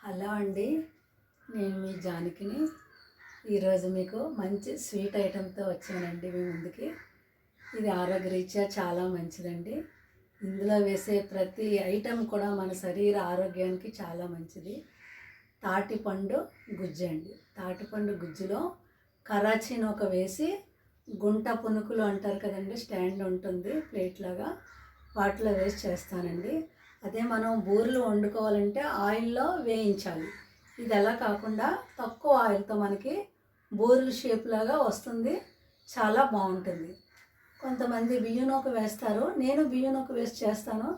Hello అండి, నేను మీ జానకిని. ఈరోజు మీకు మంచి స్వీట్ ఐటెంతో వచ్చానండి మీ ముందుకి. ఇది ఆరోగ్యరీత్యా చాలా మంచిదండి. ఇందులో వేసే ప్రతి ఐటెం కూడా మన శరీర ఆరోగ్యానికి చాలా మంచిది. తాటిపండు గుజ్జు అండి. తాటిపండు గుజ్జులో కరాచీ నూక వేసి గుంట పునుకులు అంటారు కదండి, స్టాండ్ ఉంటుంది ప్లేట్ లాగా, వాటిలో వేసి చేస్తానండి. అదే మనం బూరెలు వండుకోవాలంటే ఆయిల్లో వేయించాలి. ఇది అలా కాకుండా తక్కువ ఆయిల్తో మనకి బూరెల షేప్ లాగా వస్తుంది, చాలా బాగుంటుంది. కొంతమంది బియ్యం నూక వేస్తారు, నేను బియ్యం నూక వేసి చేస్తాను.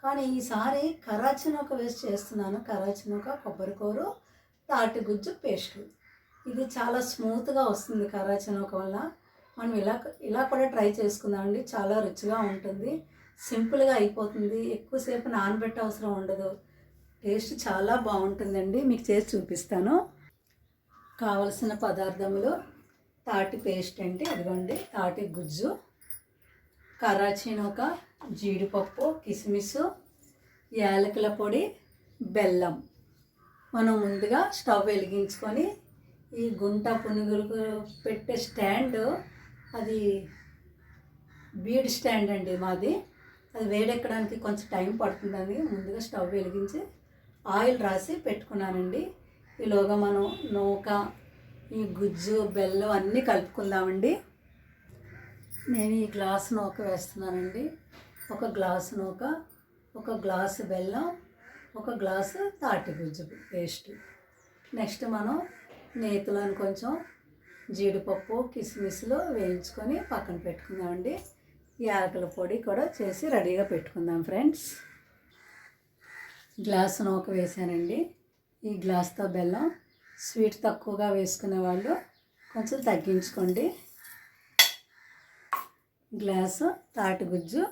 కానీ ఈసారి కరాచీ నూక వేసి చేస్తున్నాను. కరాచీ నూక, కొబ్బరికూరు, తాటి గుజ్జు పేస్ట్. ఇది చాలా స్మూత్గా వస్తుంది కరాచీ నూక వల్ల. మనం ఇలా కూడా ట్రై చేసుకుందామండి. చాలా రుచిగా ఉంటుంది, సింపుల్గా అయిపోతుంది, ఎక్కువసేపు నానబెట్టే అవసరం ఉండదు, టేస్ట్ చాలా బాగుంటుందండి. మీకు చేసి చూపిస్తాను. కావలసిన పదార్థములు: తాటి పేస్ట్ అండి, అదిగోండి, తాటి గుజ్జు, కరాచీ నూక, జీడిపప్పు, కిస్మిస్, యాలకుల పొడి, బెల్లం. మనం ముందుగా స్టవ్ వెలిగించుకొని ఈ గుంట పునుగులకు పెట్టే స్టాండ్, అది బీడ్ స్టాండ్ అండి మాది. అది వేడెక్కడానికి కొంచెం టైం పడుతుందని ముందుగా స్టవ్ వెలిగించి ఆయిల్ రాసి పెట్టుకున్నానండి. ఈలోగా మనం నూక, ఈ గుజ్జు, బెల్లం అన్నీ కలుపుకుందామండి. నేను ఈ గ్లాసు నూక వేస్తున్నానండి. ఒక గ్లాసు నూక, ఒక గ్లాసు బెల్లం, ఒక గ్లాసు తాటి గుజ్జు పేస్ట్. నెక్స్ట్ మనం నేతిలోని కొంచెం జీడిపప్పు, కిస్మిస్లు వేయించుకొని పక్కన పెట్టుకుందామండి. యాలకుల పొడి కూడా చేసి రెడీగా పెట్టుకుందాం ఫ్రెండ్స్. గ్లాసు నూక వేసానండి. ఈ గ్లాస్తో బెల్లం. స్వీట్ తక్కువగా వేసుకునే వాళ్ళు కొంచెం తగ్గించుకోండి. గ్లాసు తాటి గుజ్జు,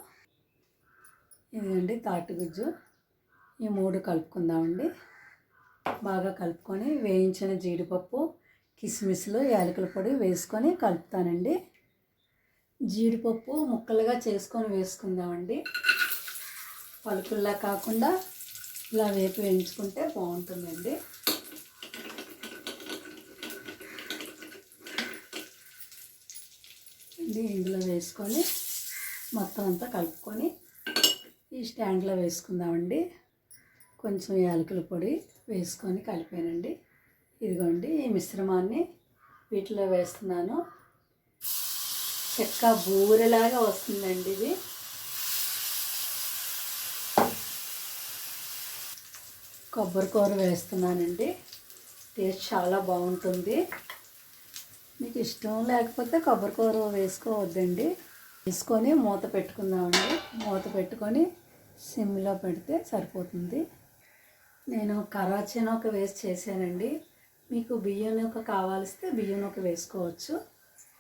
ఇదండి తాటి గుజ్జు. ఈ 3 కలుపుకుందామండి. బాగా కలుపుకొని వేయించిన జీడిపప్పు, కిస్మిస్లు, యాలకుల పొడి వేసుకొని కలుపుతానండి. జీడిపప్పు ముక్కలుగా చేసుకొని వేసుకుందామండి. పలుకుల్లా కాకుండా ఇలా వేపి వేయించుకుంటే బాగుంటుందండి. ఇందులో వేసుకొని మొత్తం అంతా కలుపుకొని ఈ స్టాండ్లో వేసుకుందామండి. కొంచెం యాలకుల పొడి వేసుకొని కలిపానండి. ఇదిగోండి, ఈ మిశ్రమాన్ని వీటిలో వేస్తున్నాను. చెక్క బూరెలాగా వస్తుందండి ఇది. కొబ్బరికూర వేస్తున్నానండి. టేస్ట్ చాలా బాగుంటుంది. మీకు ఇష్టం లేకపోతే కొబ్బరికూర వేసుకోవద్దండి. వేసుకొని మూత పెట్టుకుందామండి. మూత పెట్టుకొని సిమ్లో పెడితే సరిపోతుంది. నేను కరాచీ నూక వేసి చేశానండి. మీకు బియ్యం నూక కావాల్స్తే బియ్యం నూక వేసుకోవచ్చు.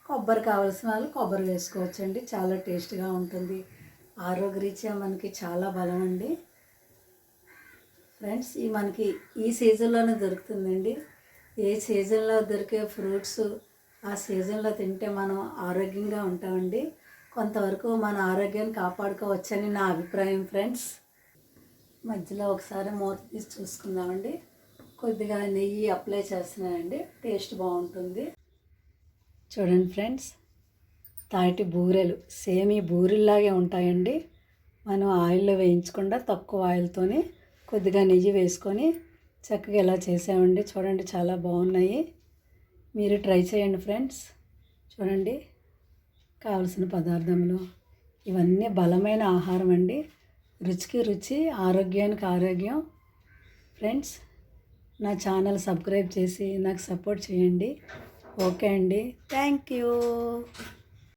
కొబ్బరి కావాల్సిన వాళ్ళు కొబ్బరి వేసుకోవచ్చండి. చాలా టేస్ట్గా ఉంటుంది. ఆరోగ్యరీత్యా మనకి చాలా బలం అండి ఫ్రెండ్స్. మనకి ఈ సీజన్లోనే దొరుకుతుందండి. ఏ సీజన్లో దొరికే ఫ్రూట్స్ ఆ సీజన్లో తింటే మనం ఆరోగ్యంగా ఉంటామండి. కొంతవరకు మన ఆరోగ్యాన్ని కాపాడుకోవచ్చని నా అభిప్రాయం ఫ్రెండ్స్. మధ్యలో ఒకసారి మూత తీసి చూసుకుందామండి. కొద్దిగా నెయ్యి అప్లై చేస్తున్నానండి, టేస్ట్ బాగుంటుంది. చూడండి ఫ్రెండ్స్, తాటి బూరెలు సేమ్ ఈ బూరెల్లాగే ఉంటాయండి. మనం ఆయిల్లో వేయించకుండా తక్కువ ఆయిల్తోనే కొద్దిగా నెయ్యి వేసుకొని చక్కగా ఇలా చేసామండి. చూడండి, చాలా బాగున్నాయి. మీరు ట్రై చేయండి ఫ్రెండ్స్. చూడండి, కావలసిన పదార్థములు ఇవన్నీ బలమైన ఆహారం అండి. రుచికి రుచి, ఆరోగ్యానికి ఆరోగ్యం. ఫ్రెండ్స్, నా ఛానల్ సబ్స్క్రైబ్ చేసి నాకు సపోర్ట్ చేయండి. ఓకే అండి, థ్యాంక్ యూ.